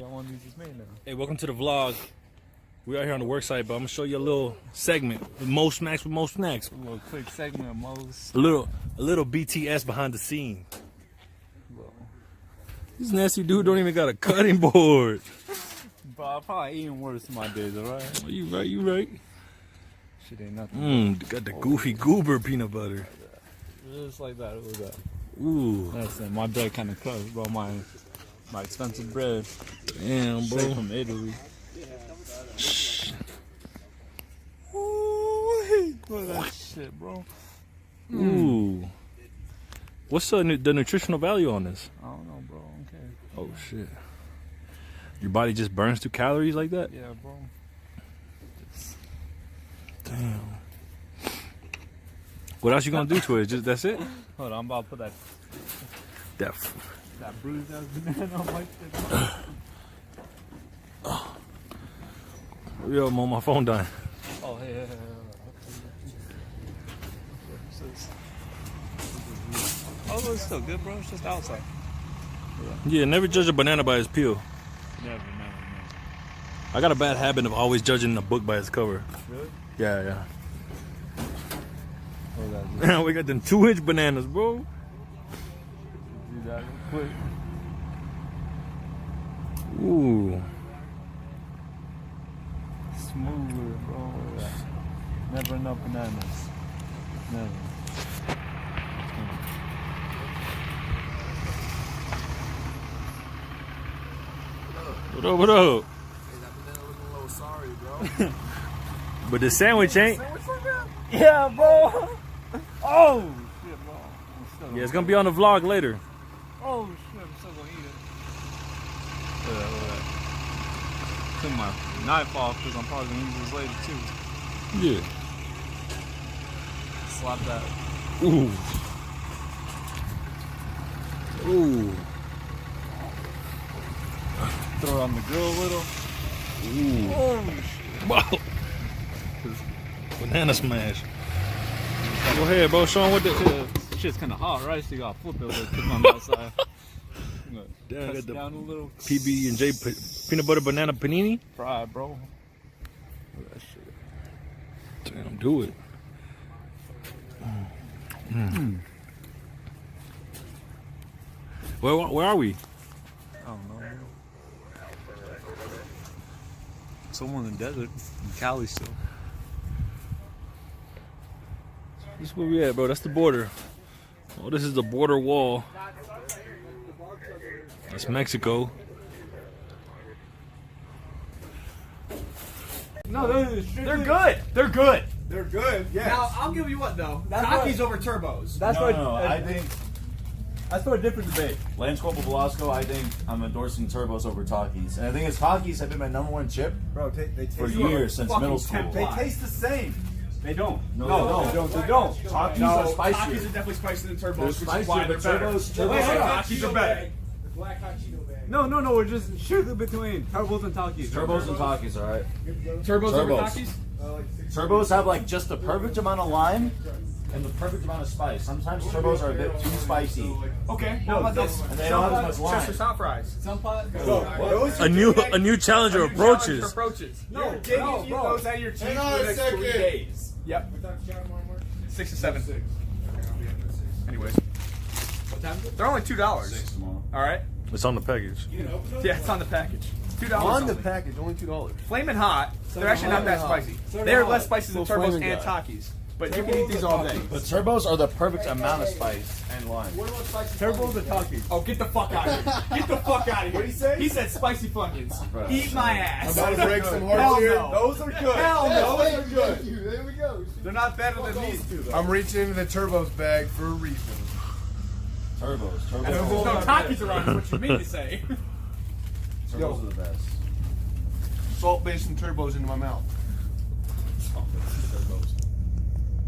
Hey, welcome to the vlog. We out here on the work site, but I'm gonna show you a little segment with Moe Smacks with Moe Smacks. A little quick segment of Moe's. A little BTS behind the scene. This nasty dude don't even got a cutting board. Bro, I'm probably eating worse in my days, alright? Oh, you right. Shit ain't nothing. Got the goofy goober peanut butter. Just like that. Look at that. Ooh. That's it. My bread kind of crushed, bro. My expensive bread. Damn, bro. Straight from Italy. Look at that shit, bro. Ooh. What's the nutritional value on this? I don't know, bro. Okay. Oh, shit. Your body just burns through calories like that? Yeah, bro. Damn. What else you gonna do to it? Just that's it? Hold on, I'm about to put that bruised ass banana on my shit. Yo, I'm on my phone dying. Oh, yeah. Oh, it's still good, bro. It's just outside. Yeah, never judge a banana by its peel. Never. I got a bad habit of always judging a book by its cover. Really? Yeah. Oh, Man, we got them 2-inch bananas, bro. do that real quick. Ooh. Smooth, bro. Look at that. Never enough bananas. Never. What up? Hey, that banana looking a little sorry, bro. But the sandwich ain't. Yeah, bro. Oh, shit, bro. Yeah, it's gonna be on the vlog later. Oh, shit. I'm still gonna eat it. Look at that. Took my knife off because I'm probably gonna use this later, too. Yeah. Slap that. Ooh. Ooh. Throw it on the grill a little. Ooh. Oh, shit. Wow. Banana smash. Go ahead, bro. Show 'em what the. Shit's kind of hot, right? So you gotta flip it a little bit on the outside. Damn, Press got the down a little. PB&J peanut butter banana panini. Fried, bro. Look at that shit. Damn, do it. Where are we? I don't know. Somewhere in the desert, in Cali still. This is where we at, bro. That's the border. Oh, this is the border wall. That's Mexico. No, they're good. They're good. They're good, yes. Now I'll give you what though. Takis over turbos. That's I think that's for a different debate. Lance Corporal Velasco, I think I'm endorsing turbos over Takis. And I think Takis have been my #1 chip Bro, they taste for years, since middle school. They taste the same. They don't. No, They don't. Takis No, are Takis spicier. are definitely spicier than turbos, They're which is why spicier, they're but better. turbos Takis are better. No, we're just shooting between turbos and Takis. Turbos and Takis, alright? Turbos over Turbos. Takis? Turbos have like just the perfect amount of lime and the perfect amount of spice. Sometimes turbos are a bit too spicy. Okay, how about this? And they don't have as much Chester's lime. hot fries. A new challenger approaches. No, bro. Those out of your teeth for the next 3 days. Yep. 6 to 7. Anyways. They're only $2. Alright? It's on the package. Yeah, it's on the package. $2 On the only. package, only $2. Flamin' hot. They're actually not that spicy. They're less spicy than turbos and Takis. But you can eat these all day. But turbos are the perfect amount of spice and lime. Turbos and Takis. Oh, get the fuck out of here. Get the fuck out of here. What did he say? He said spicy fuckins. Right. Eat my ass. About to break some Hell hearts here. no. Those are good. Hell no. Those are good. There we go. They're not better than these two, though. I'm reaching into the turbos bag for a reason. Turbos. And there's no Takis around is what you mean to say. Turbos are the best. Salt-based and turbos into my mouth.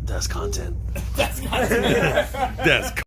That's content. That's content. That's